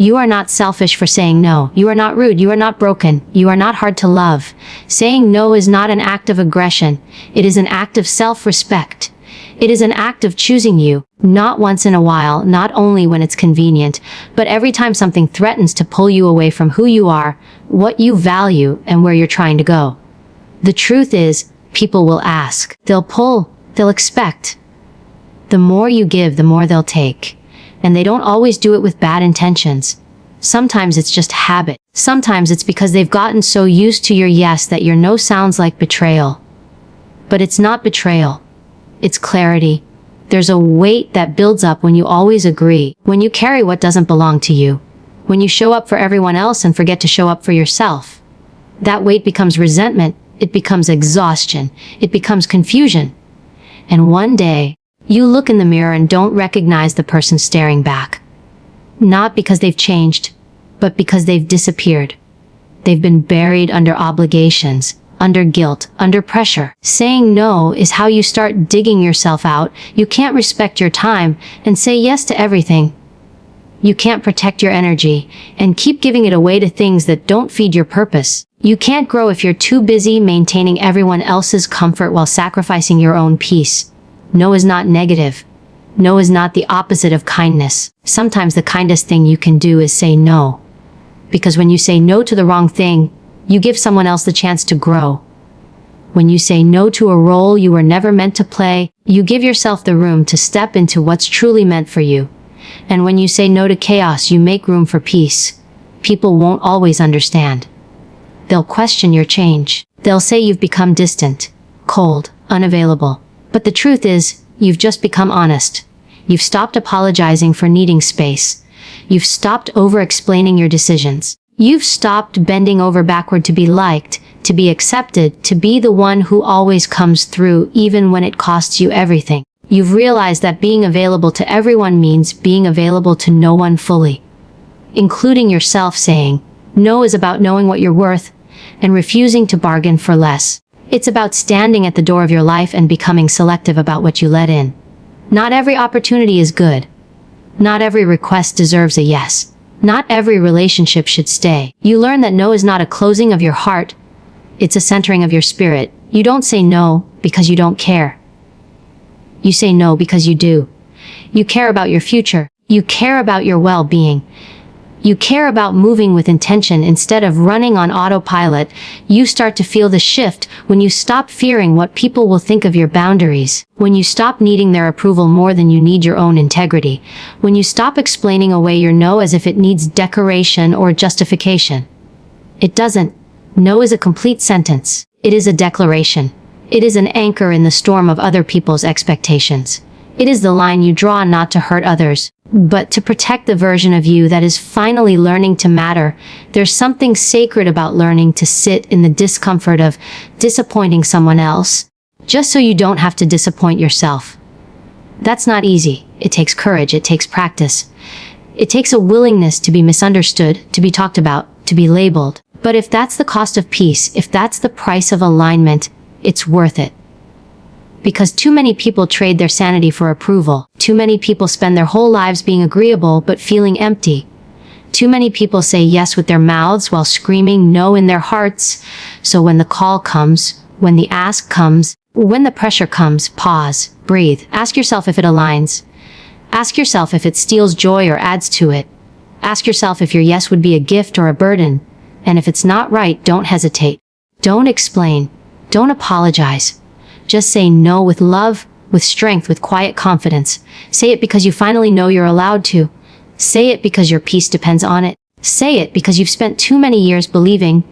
You are not selfish for saying no. You are not rude. You are not broken. You are not hard to love. Saying no is not an act of aggression. It is an act of self-respect. It is an act of choosing you, not once in a while, not only when it's convenient, but every time something threatens to pull you away from who you are, what you value, and where you're trying to go. The truth is, people will ask. They'll pull. They'll expect. The more you give, the more they'll take. And they don't always do it with bad intentions. Sometimes it's just habit. Sometimes it's because they've gotten so used to your yes that your no sounds like betrayal. But it's not betrayal. It's clarity. There's a weight that builds up when you always agree, when you carry what doesn't belong to you, when you show up for everyone else and forget to show up for yourself. That weight becomes resentment. It becomes exhaustion. It becomes confusion. And one day, you look in the mirror and don't recognize the person staring back. Not because they've changed, but because they've disappeared. They've been buried under obligations, under guilt, under pressure. Saying no is how you start digging yourself out. You can't respect your time and say yes to everything. You can't protect your energy and keep giving it away to things that don't feed your purpose. You can't grow if you're too busy maintaining everyone else's comfort while sacrificing your own peace. No is not negative. No is not the opposite of kindness. Sometimes the kindest thing you can do is say no. Because when you say no to the wrong thing, you give someone else the chance to grow. When you say no to a role you were never meant to play, you give yourself the room to step into what's truly meant for you. And when you say no to chaos, you make room for peace. People won't always understand. They'll question your change. They'll say you've become distant, cold, unavailable. But the truth is, you've just become honest. You've stopped apologizing for needing space. You've stopped over-explaining your decisions. You've stopped bending over backward to be liked, to be accepted, to be the one who always comes through even when it costs you everything. You've realized that being available to everyone means being available to no one fully, including yourself. Saying no is about knowing what you're worth and refusing to bargain for less. It's about standing at the door of your life and becoming selective about what you let in. Not every opportunity is good. Not every request deserves a yes. Not every relationship should stay. You learn that no is not a closing of your heart. It's a centering of your spirit. You don't say no because you don't care. You say no because you do. You care about your future. You care about your well-being. You care about moving with intention instead of running on autopilot. You start to feel the shift when you stop fearing what people will think of your boundaries, when you stop needing their approval more than you need your own integrity, when you stop explaining away your no as if it needs decoration or justification. It doesn't. No is a complete sentence. It is a declaration. It is an anchor in the storm of other people's expectations. It is the line you draw not to hurt others, but to protect the version of you that is finally learning to matter. There's something sacred about learning to sit in the discomfort of disappointing someone else, just so you don't have to disappoint yourself. That's not easy. It takes courage. It takes practice. It takes a willingness to be misunderstood, to be talked about, to be labeled. But if that's the cost of peace, if that's the price of alignment, it's worth it. Because too many people trade their sanity for approval. Too many people spend their whole lives being agreeable but feeling empty. Too many people say yes with their mouths while screaming no in their hearts. So when the call comes, when the ask comes, when the pressure comes, pause, breathe, ask yourself if it aligns. Ask yourself if it steals joy or adds to it. Ask yourself if your yes would be a gift or a burden. And if it's not right, don't hesitate. Don't explain. Don't apologize. Just say no with love, with strength, with quiet confidence. Say it because you finally know you're allowed to. Say it because your peace depends on it. Say it because you've spent too many years believing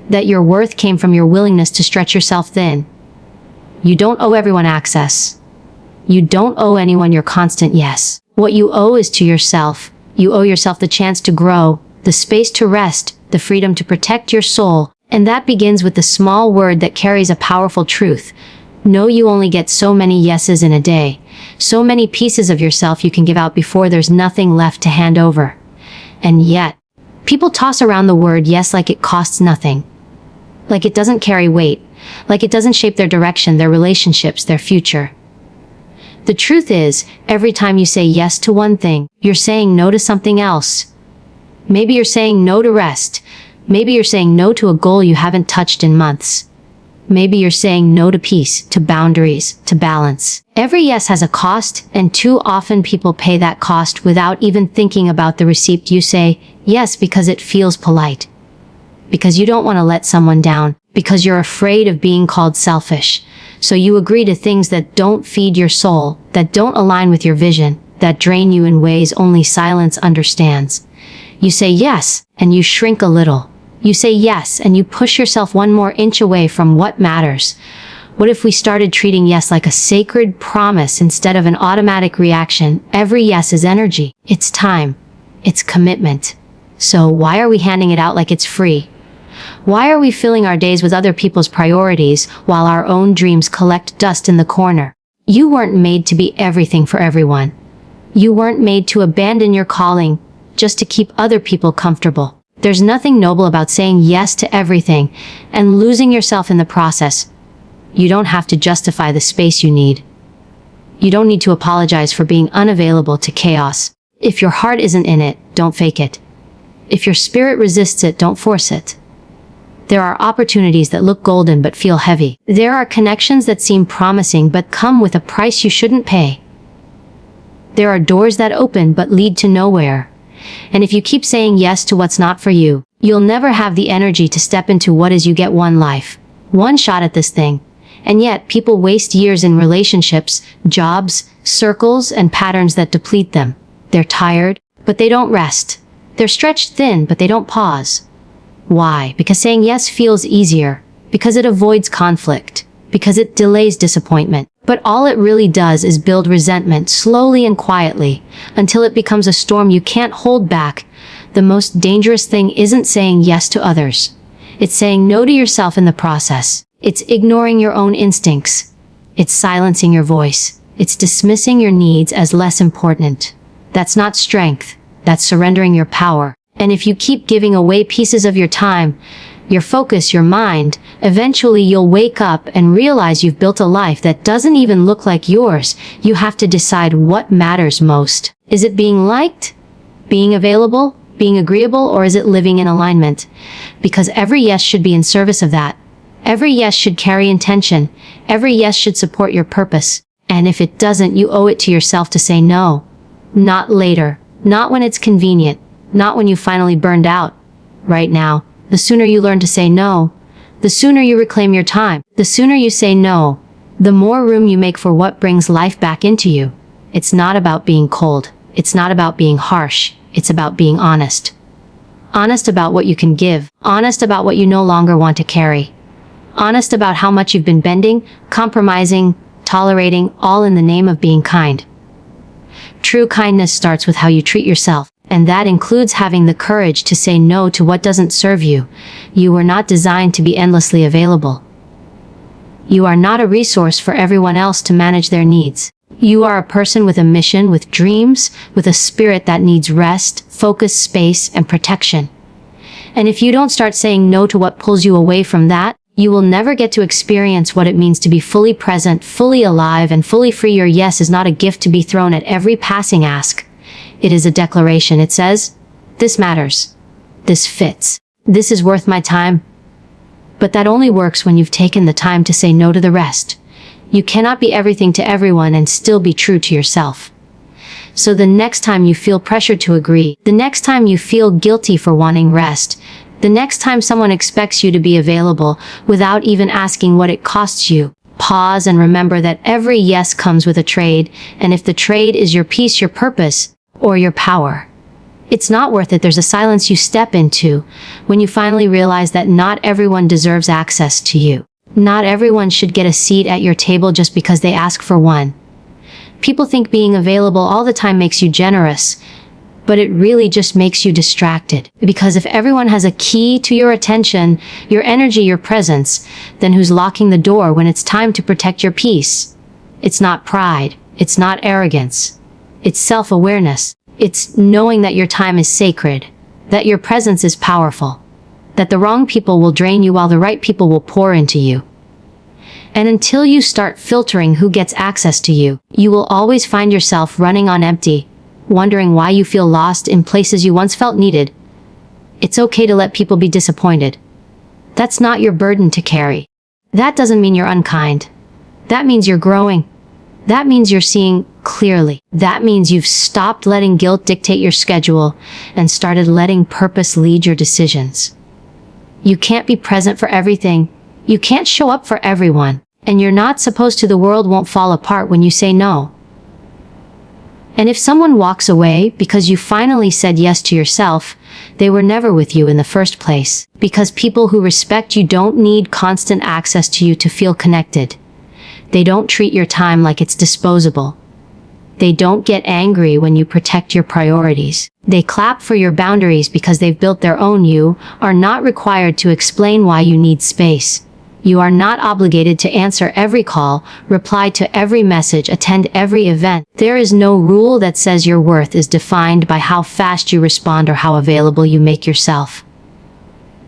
that your worth came from your willingness to stretch yourself thin. You don't owe everyone access. You don't owe anyone your constant yes. What you owe is to yourself. You owe yourself the chance to grow, the space to rest, the freedom to protect your soul. And that begins with the small word that carries a powerful truth. No, you only get so many yeses in a day. So many pieces of yourself you can give out before there's nothing left to hand over. And yet, people toss around the word yes like it costs nothing. Like it doesn't carry weight. Like it doesn't shape their direction, their relationships, their future. The truth is, every time you say yes to one thing, you're saying no to something else. Maybe you're saying no to rest. Maybe you're saying no to a goal you haven't touched in months. Maybe you're saying no to peace, to boundaries, to balance. Every yes has a cost, and too often people pay that cost without even thinking about the receipt. You say yes because it feels polite, because you don't want to let someone down, because you're afraid of being called selfish. So you agree to things that don't feed your soul, that don't align with your vision, that drain you in ways only silence understands. You say yes, and you shrink a little. You say yes, and you push yourself one more inch away from what matters. What if we started treating yes like a sacred promise instead of an automatic reaction? Every yes is energy. It's time. It's commitment. So why are we handing it out like it's free? Why are we filling our days with other people's priorities while our own dreams collect dust in the corner? You weren't made to be everything for everyone. You weren't made to abandon your calling just to keep other people comfortable. There's nothing noble about saying yes to everything and losing yourself in the process. You don't have to justify the space you need. You don't need to apologize for being unavailable to chaos. If your heart isn't in it, don't fake it. If your spirit resists it, don't force it. There are opportunities that look golden but feel heavy. There are connections that seem promising but come with a price you shouldn't pay. There are doors that open but lead to nowhere. And if you keep saying yes to what's not for you, you'll never have the energy to step into what is. You get one life, one shot at this thing. And yet, people waste years in relationships, jobs, circles, and patterns that deplete them. They're tired, but they don't rest. They're stretched thin, but they don't pause. Why? Because saying yes feels easier. Because it avoids conflict. Because it delays disappointment. But all it really does is build resentment slowly and quietly, until it becomes a storm you can't hold back. The most dangerous thing isn't saying yes to others. It's saying no to yourself in the process. It's ignoring your own instincts. It's silencing your voice. It's dismissing your needs as less important. That's not strength. That's surrendering your power. And if you keep giving away pieces of your time, your focus, your mind, eventually you'll wake up and realize you've built a life that doesn't even look like yours. You have to decide what matters most. Is it being liked? Being available? Being agreeable? Or is it living in alignment? Because every yes should be in service of that. Every yes should carry intention. Every yes should support your purpose. And if it doesn't, you owe it to yourself to say no. Not later. Not when it's convenient. Not when you finally burned out. Right now. The sooner you learn to say no, the sooner you reclaim your time. The sooner you say no, the more room you make for what brings life back into you. It's not about being cold. It's not about being harsh. It's about being honest. Honest about what you can give. Honest about what you no longer want to carry. Honest about how much you've been bending, compromising, tolerating, all in the name of being kind. True kindness starts with how you treat yourself. And that includes having the courage to say no to what doesn't serve you. You were not designed to be endlessly available. You are not a resource for everyone else to manage their needs. You are a person with a mission, with dreams, with a spirit that needs rest, focus, space, and protection. And if you don't start saying no to what pulls you away from that, you will never get to experience what it means to be fully present, fully alive, and fully free. Your yes is not a gift to be thrown at every passing ask. It is a declaration. It says, this matters. This fits. This is worth my time. But that only works when you've taken the time to say no to the rest. You cannot be everything to everyone and still be true to yourself. So the next time you feel pressured to agree, the next time you feel guilty for wanting rest, the next time someone expects you to be available without even asking what it costs you, pause and remember that every yes comes with a trade, and if the trade is your peace, your purpose, or your power, it's not worth it. There's a silence you step into when you finally realize that not everyone deserves access to you. Not everyone should get a seat at your table just because they ask for one. People think being available all the time makes you generous, but it really just makes you distracted. Because if everyone has a key to your attention, your energy, your presence, then who's locking the door when it's time to protect your peace? It's not pride. It's not arrogance. It's self-awareness. It's knowing that your time is sacred, that your presence is powerful, that the wrong people will drain you while the right people will pour into you. And until you start filtering who gets access to you, you will always find yourself running on empty, wondering why you feel lost in places you once felt needed. It's okay to let people be disappointed. That's not your burden to carry. That doesn't mean you're unkind. That means you're growing. That means you're seeing clearly. That means you've stopped letting guilt dictate your schedule and started letting purpose lead your decisions. You can't be present for everything. You can't show up for everyone. And you're not supposed to. The world won't fall apart when you say no. And if someone walks away because you finally said yes to yourself, they were never with you in the first place. Because people who respect you don't need constant access to you to feel connected. They don't treat your time like it's disposable. They don't get angry when you protect your priorities. They clap for your boundaries because they've built their own. You are not required to explain why you need space. You are not obligated to answer every call, reply to every message, attend every event. There is no rule that says your worth is defined by how fast you respond or how available you make yourself.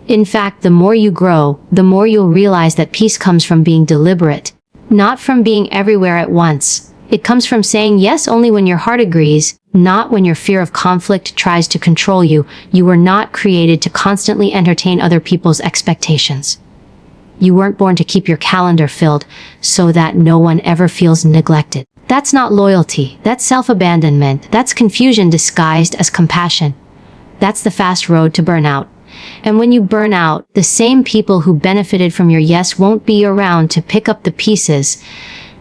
In fact, the more you grow, the more you'll realize that peace comes from being deliberate, not from being everywhere at once. It comes from saying yes only when your heart agrees, not when your fear of conflict tries to control you. You were not created to constantly entertain other people's expectations. You weren't born to keep your calendar filled so that no one ever feels neglected. That's not loyalty. That's self-abandonment. That's confusion disguised as compassion. That's the fast road to burnout. And when you burn out, the same people who benefited from your yes won't be around to pick up the pieces.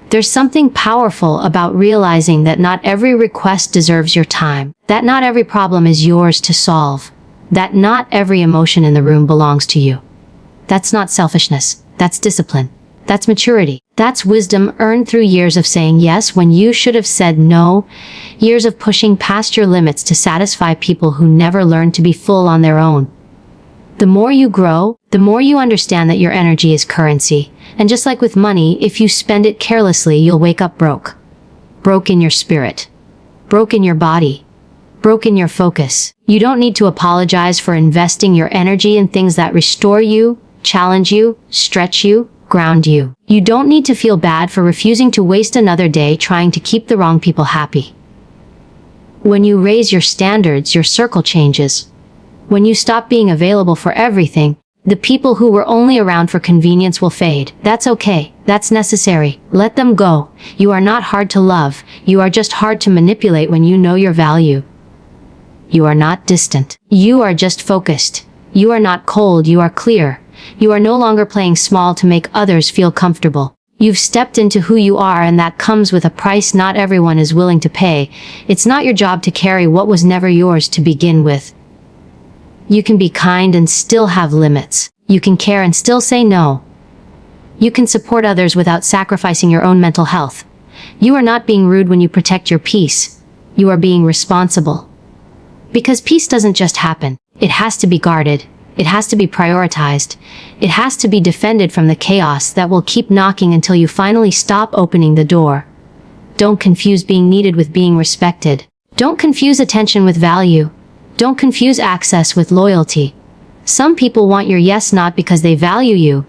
There's something powerful about realizing that not every request deserves your time. That not every problem is yours to solve. That not every emotion in the room belongs to you. That's not selfishness. That's discipline. That's maturity. That's wisdom earned through years of saying yes when you should have said no. Years of pushing past your limits to satisfy people who never learned to be full on their own. The more you grow, the more you understand that your energy is currency. And just like with money, if you spend it carelessly, you'll wake up broke. Broke in your spirit. Broke in your body. Broke in your focus. You don't need to apologize for investing your energy in things that restore you, challenge you, stretch you, ground you. You don't need to feel bad for refusing to waste another day trying to keep the wrong people happy. When you raise your standards, your circle changes. When you stop being available for everything, the people who were only around for convenience will fade. That's okay. That's necessary. Let them go. You are not hard to love. You are just hard to manipulate when you know your value. You are not distant. You are just focused. You are not cold. You are clear. You are no longer playing small to make others feel comfortable. You've stepped into who you are, and that comes with a price not everyone is willing to pay. It's not your job to carry what was never yours to begin with. You can be kind and still have limits. You can care and still say no. You can support others without sacrificing your own mental health. You are not being rude when you protect your peace. You are being responsible. Because peace doesn't just happen. It has to be guarded. It has to be prioritized. It has to be defended from the chaos that will keep knocking until you finally stop opening the door. Don't confuse being needed with being respected. Don't confuse attention with value. Don't confuse access with loyalty. Some people want your yes not because they value you,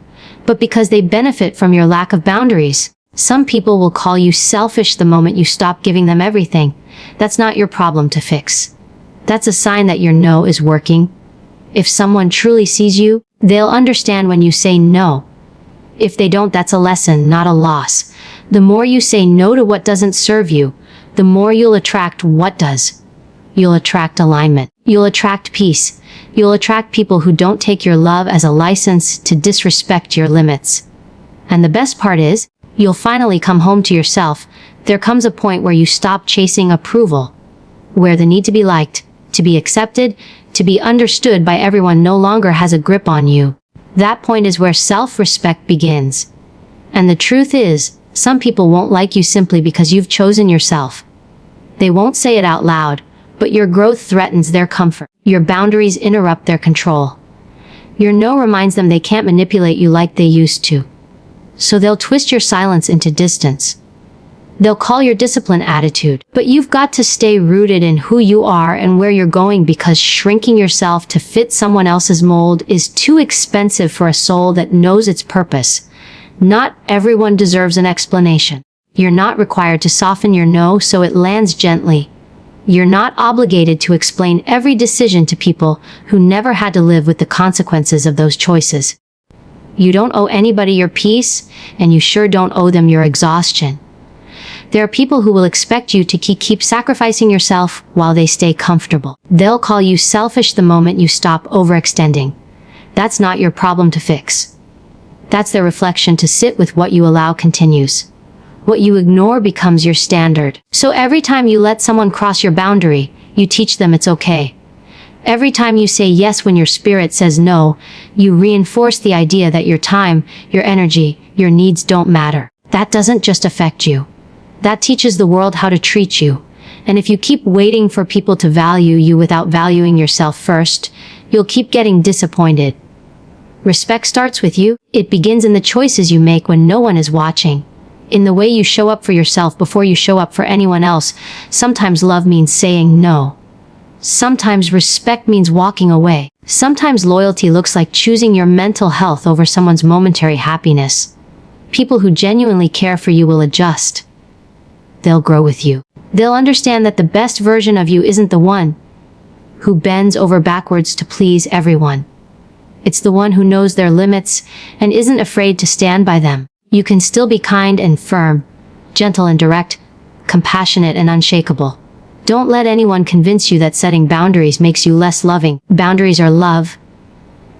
but because they benefit from your lack of boundaries. Some people will call you selfish the moment you stop giving them everything. That's not your problem to fix. That's a sign that your no is working. If someone truly sees you, they'll understand when you say no. If they don't, that's a lesson, not a loss. The more you say no to what doesn't serve you, the more you'll attract what does. You'll attract alignment. You'll attract peace. You'll attract people who don't take your love as a license to disrespect your limits. And the best part is, you'll finally come home to yourself. There comes a point where you stop chasing approval, where the need to be liked, to be accepted, to be understood by everyone no longer has a grip on you. That point is where self-respect begins. And the truth is, some people won't like you simply because you've chosen yourself. They won't say it out loud, but your growth threatens their comfort. Your boundaries interrupt their control. Your no reminds them they can't manipulate you like they used to. So they'll twist your silence into distance. They'll call your discipline attitude, but you've got to stay rooted in who you are and where you're going, because shrinking yourself to fit someone else's mold is too expensive for a soul that knows its purpose. Not everyone deserves an explanation. You're not required to soften your no so it lands gently. You're not obligated to explain every decision to people who never had to live with the consequences of those choices. You don't owe anybody your peace, and you sure don't owe them your exhaustion. There are people who will expect you to keep sacrificing yourself while they stay comfortable. They'll call you selfish the moment you stop overextending. That's not your problem to fix. That's their reflection to sit with. What you allow continues. What you ignore becomes your standard. So every time you let someone cross your boundary, you teach them it's okay. Every time you say yes when your spirit says no, you reinforce the idea that your time, your energy, your needs don't matter. That doesn't just affect you. That teaches the world how to treat you. And if you keep waiting for people to value you without valuing yourself first, you'll keep getting disappointed. Respect starts with you. It begins in the choices you make when no one is watching. In the way you show up for yourself before you show up for anyone else. Sometimes love means saying no. Sometimes respect means walking away. Sometimes loyalty looks like choosing your mental health over someone's momentary happiness. People who genuinely care for you will adjust. They'll grow with you. They'll understand that the best version of you isn't the one who bends over backwards to please everyone. It's the one who knows their limits and isn't afraid to stand by them. You can still be kind and firm, gentle and direct, compassionate and unshakable. Don't let anyone convince you that setting boundaries makes you less loving. Boundaries are love.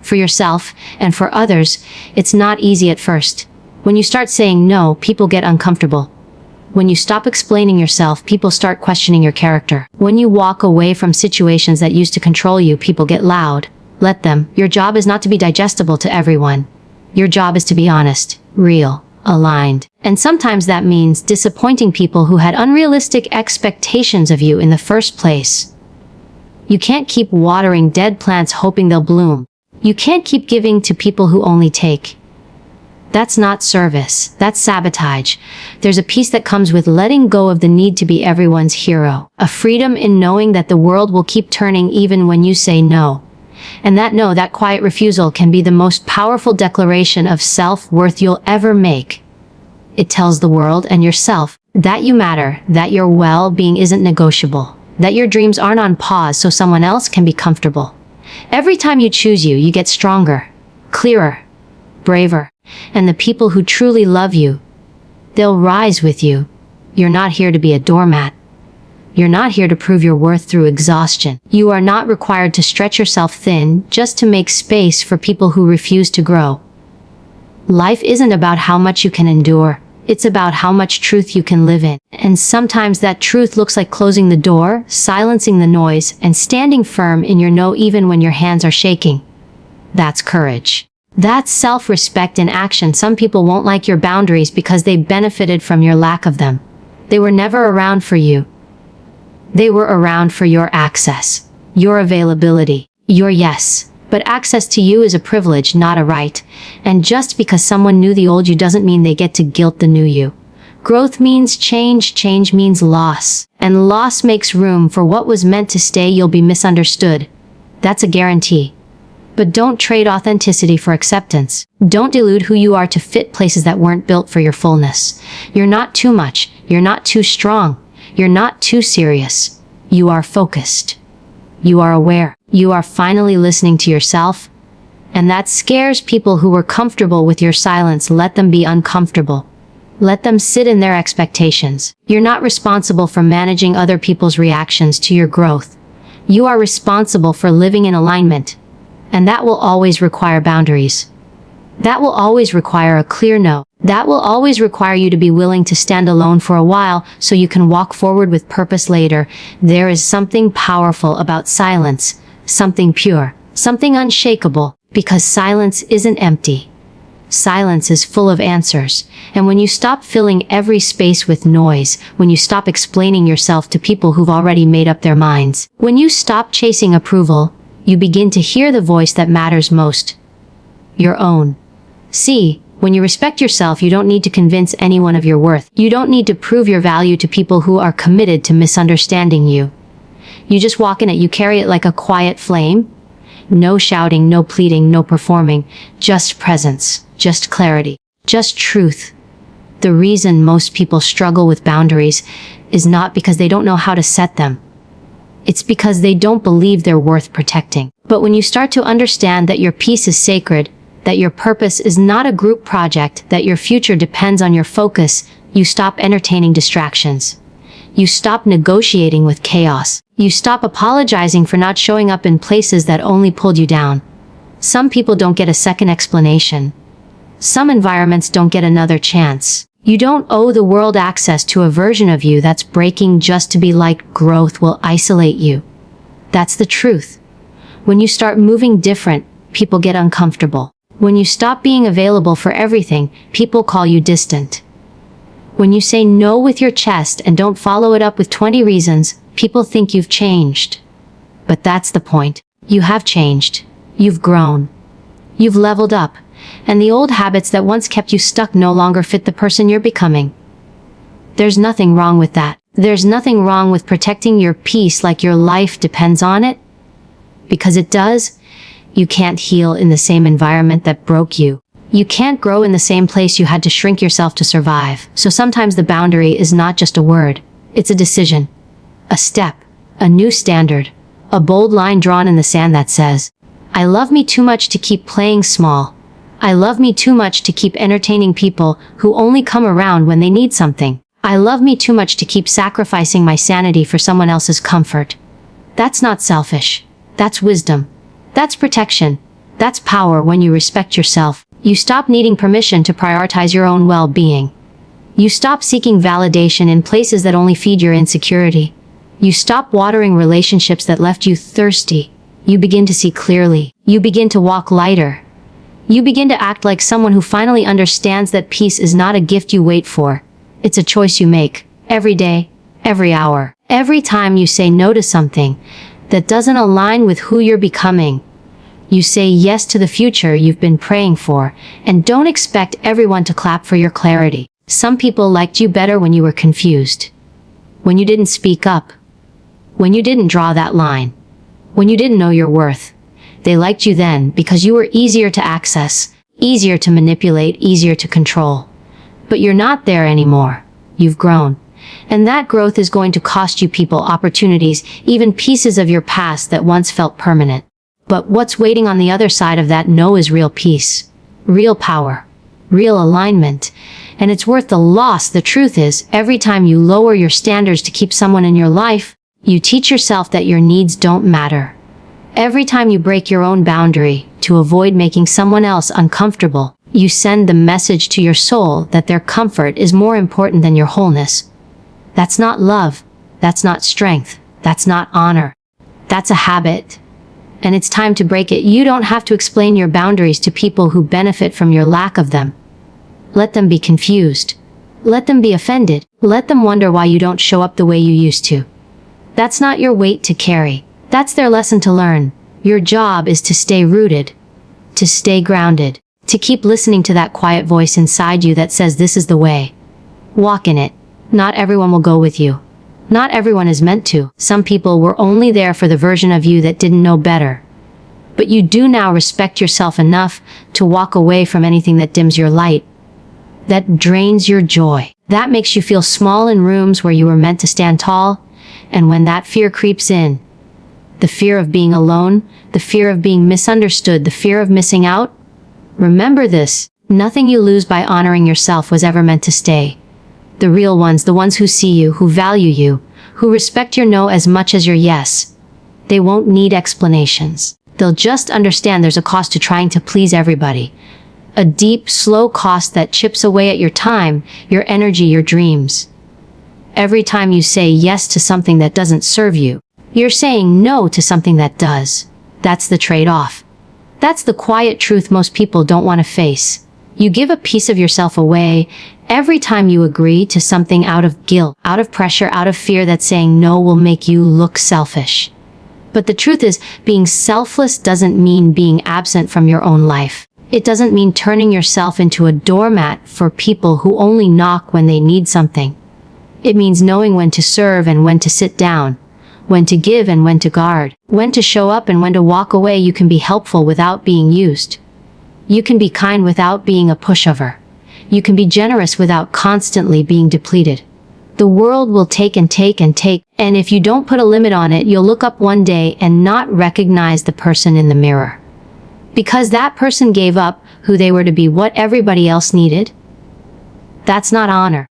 For yourself and for others, it's not easy at first. When you start saying no, people get uncomfortable. When you stop explaining yourself, people start questioning your character. When you walk away from situations that used to control you, people get loud. Let them. Your job is not to be digestible to everyone. Your job is to be honest, real, aligned. And sometimes that means disappointing people who had unrealistic expectations of you in the first place. You can't keep watering dead plants hoping they'll bloom. You can't keep giving to people who only take. That's not service. That's sabotage. There's a peace that comes with letting go of the need to be everyone's hero. A freedom in knowing that the world will keep turning even when you say no. And that no, that quiet refusal can be the most powerful declaration of self-worth you'll ever make. It tells the world and yourself that you matter, that your well-being isn't negotiable, that your dreams aren't on pause so someone else can be comfortable. Every time you choose you, you get stronger, clearer, braver. And the people who truly love you, they'll rise with you. You're not here to be a doormat. You're not here to prove your worth through exhaustion. You are not required to stretch yourself thin just to make space for people who refuse to grow. Life isn't about how much you can endure. It's about how much truth you can live in. And sometimes that truth looks like closing the door, silencing the noise, and standing firm in your no even when your hands are shaking. That's courage. That's self-respect in action. Some people won't like your boundaries because they benefited from your lack of them. They were never around for you. They were around for your access, your availability, your yes. But access to you is a privilege, not a right. And just because someone knew the old you doesn't mean they get to guilt the new you. Growth means change, change means loss. And loss makes room for what was meant to stay. You'll be misunderstood. That's a guarantee. But don't trade authenticity for acceptance. Don't dilute who you are to fit places that weren't built for your fullness. You're not too much. You're not too strong. You're not too serious. You are focused. You are aware. You are finally listening to yourself. And that scares people who were comfortable with your silence. Let them be uncomfortable. Let them sit in their expectations. You're not responsible for managing other people's reactions to your growth. You are responsible for living in alignment. And that will always require boundaries. That will always require a clear no. That will always require you to be willing to stand alone for a while so you can walk forward with purpose later. There is something powerful about silence, something pure, something unshakable, because silence isn't empty. Silence is full of answers. And when you stop filling every space with noise, when you stop explaining yourself to people who've already made up their minds, when you stop chasing approval, you begin to hear the voice that matters most. Your own. See, when you respect yourself, you don't need to convince anyone of your worth. You don't need to prove your value to people who are committed to misunderstanding you. You just walk in it, you carry it like a quiet flame. No shouting, no pleading, no performing. Just presence, just clarity, just truth. The reason most people struggle with boundaries is not because they don't know how to set them. It's because they don't believe they're worth protecting. But when you start to understand that your peace is sacred, that your purpose is not a group project, that your future depends on your focus, you stop entertaining distractions. You stop negotiating with chaos. You stop apologizing for not showing up in places that only pulled you down. Some people don't get a second explanation. Some environments don't get another chance. You don't owe the world access to a version of you that's breaking just to be liked. Growth will isolate you. That's the truth. When you start moving different, people get uncomfortable. When you stop being available for everything, people call you distant. When you say no with your chest and don't follow it up with 20 reasons, people think you've changed. But that's the point. You have changed. You've grown. You've leveled up. And the old habits that once kept you stuck no longer fit the person you're becoming. There's nothing wrong with that. There's nothing wrong with protecting your peace like your life depends on it. Because it does. You can't heal in the same environment that broke you. You can't grow in the same place you had to shrink yourself to survive. So sometimes the boundary is not just a word. It's a decision. A step. A new standard. A bold line drawn in the sand that says, I love me too much to keep playing small. I love me too much to keep entertaining people who only come around when they need something. I love me too much to keep sacrificing my sanity for someone else's comfort. That's not selfish. That's wisdom. That's protection. That's power. When you respect yourself, you stop needing permission to prioritize your own well-being. You stop seeking validation in places that only feed your insecurity. You stop watering relationships that left you thirsty. You begin to see clearly. You begin to walk lighter. You begin to act like someone who finally understands that peace is not a gift you wait for. It's a choice you make. Every day, every hour. Every time you say no to something that doesn't align with who you're becoming. You say yes to the future you've been praying for, and don't expect everyone to clap for your clarity. Some people liked you better when you were confused. When you didn't speak up. When you didn't draw that line. When you didn't know your worth. They liked you then because you were easier to access, easier to manipulate, easier to control. But you're not there anymore. You've grown. And that growth is going to cost you people, opportunities, even pieces of your past that once felt permanent. But what's waiting on the other side of that no is real peace, real power, real alignment. And it's worth the loss. The truth is, every time you lower your standards to keep someone in your life, you teach yourself that your needs don't matter. Every time you break your own boundary to avoid making someone else uncomfortable, you send the message to your soul that their comfort is more important than your wholeness. That's not love. That's not strength. That's not honor. That's a habit. And it's time to break it. You don't have to explain your boundaries to people who benefit from your lack of them. Let them be confused. Let them be offended. Let them wonder why you don't show up the way you used to. That's not your weight to carry. That's their lesson to learn. Your job is to stay rooted, to stay grounded, to keep listening to that quiet voice inside you that says this is the way. Walk in it. Not everyone will go with you. Not everyone is meant to. Some people were only there for the version of you that didn't know better. But you do now respect yourself enough to walk away from anything that dims your light, that drains your joy, that makes you feel small in rooms where you were meant to stand tall. And when that fear creeps in, the fear of being alone, the fear of being misunderstood, the fear of missing out, remember this: nothing you lose by honoring yourself was ever meant to stay. The real ones, the ones who see you, who value you, who respect your no as much as your yes, they won't need explanations. They'll just understand there's a cost to trying to please everybody. A deep, slow cost that chips away at your time, your energy, your dreams. Every time you say yes to something that doesn't serve you, you're saying no to something that does. That's the trade-off. That's the quiet truth most people don't want to face. You give a piece of yourself away every time you agree to something out of guilt, out of pressure, out of fear that saying no will make you look selfish. But the truth is, being selfless doesn't mean being absent from your own life. It doesn't mean turning yourself into a doormat for people who only knock when they need something. It means knowing when to serve and when to sit down, when to give and when to guard, when to show up and when to walk away. You can be helpful without being used. You can be kind without being a pushover. You can be generous without constantly being depleted. The world will take and take and take, and if you don't put a limit on it, you'll look up one day and not recognize the person in the mirror. Because that person gave up who they were to be what everybody else needed. That's not honor.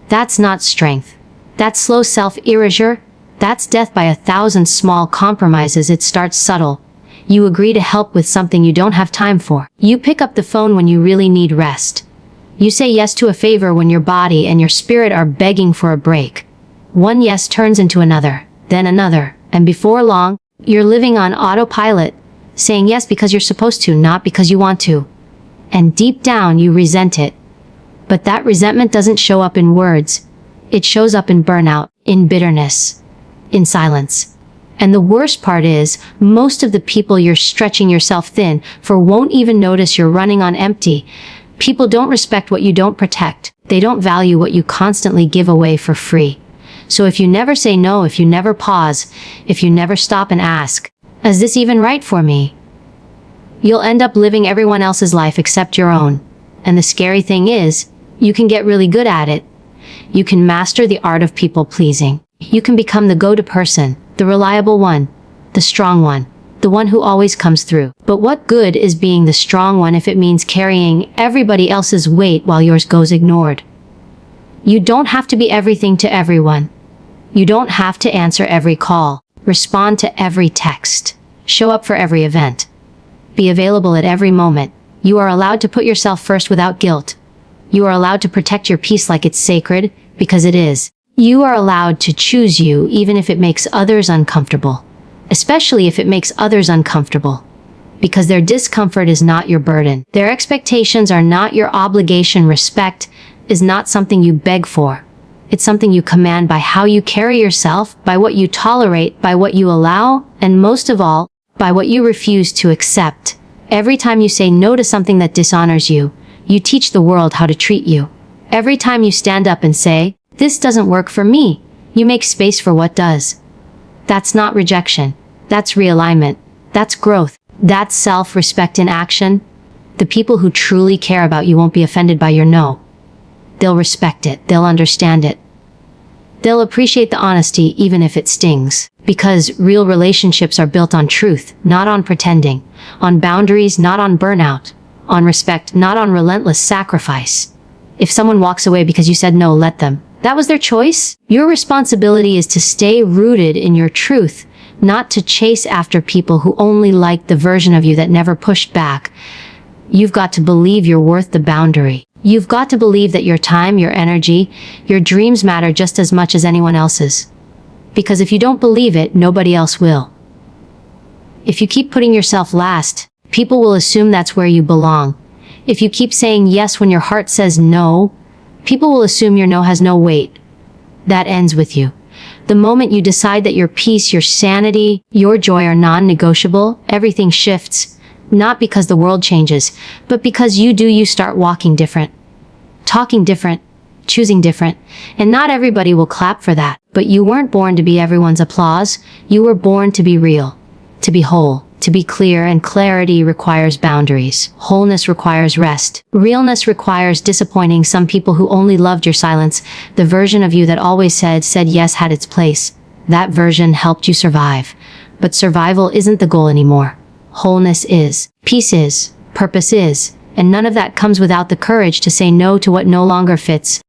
That's not strength. That's slow self-erasure. That's death by 1,000 small compromises. It starts subtle. You agree to help with something you don't have time for. You pick up the phone when you really need rest. You say yes to a favor when your body and your spirit are begging for a break. One yes turns into another, then another, and before long, you're living on autopilot, saying yes because you're supposed to, not because you want to. And deep down, you resent it. But that resentment doesn't show up in words. It shows up in burnout, in bitterness, in silence. And the worst part is, most of the people you're stretching yourself thin for won't even notice you're running on empty. People don't respect what you don't protect. They don't value what you constantly give away for free. So if you never say no, if you never pause, if you never stop and ask, is this even right for me? You'll end up living everyone else's life except your own. And the scary thing is, you can get really good at it. You can master the art of people pleasing. You can become the go-to person, the reliable one, the strong one, the one who always comes through. But what good is being the strong one if it means carrying everybody else's weight while yours goes ignored? You don't have to be everything to everyone. You don't have to answer every call, respond to every text, show up for every event, be available at every moment. You are allowed to put yourself first without guilt. You are allowed to protect your peace like it's sacred, because it is. You are allowed to choose you even if it makes others uncomfortable. Especially if it makes others uncomfortable. Because their discomfort is not your burden. Their expectations are not your obligation. Respect is not something you beg for. It's something you command by how you carry yourself, by what you tolerate, by what you allow, and most of all, by what you refuse to accept. Every time you say no to something that dishonors you, you teach the world how to treat you. Every time you stand up and say, "This doesn't work for me," you make space for what does. That's not rejection. That's realignment. That's growth. That's self-respect in action. The people who truly care about you won't be offended by your no. They'll respect it. They'll understand it. They'll appreciate the honesty even if it stings. Because real relationships are built on truth, not on pretending. On boundaries, not on burnout. On respect, not on relentless sacrifice. If someone walks away because you said no, let them. That was their choice. Your responsibility is to stay rooted in your truth, not to chase after people who only like the version of you that never pushed back. You've got to believe you're worth the boundary. You've got to believe that your time, your energy, your dreams matter just as much as anyone else's. Because if you don't believe it, nobody else will. If you keep putting yourself last, people will assume that's where you belong. If you keep saying yes when your heart says no, people will assume your no has no weight. That ends with you. The moment you decide that your peace, your sanity, your joy are non-negotiable, everything shifts. Not because the world changes, but because you start walking different, talking different, choosing different. And not everybody will clap for that. But you weren't born to be everyone's applause. You were born to be real, to be whole, to be clear, and clarity requires boundaries. Wholeness requires rest. Realness requires disappointing some people who only loved your silence. The version of you that always said yes had its place. That version helped you survive. But survival isn't the goal anymore. Wholeness is. Peace is. Purpose is. And none of that comes without the courage to say no to what no longer fits.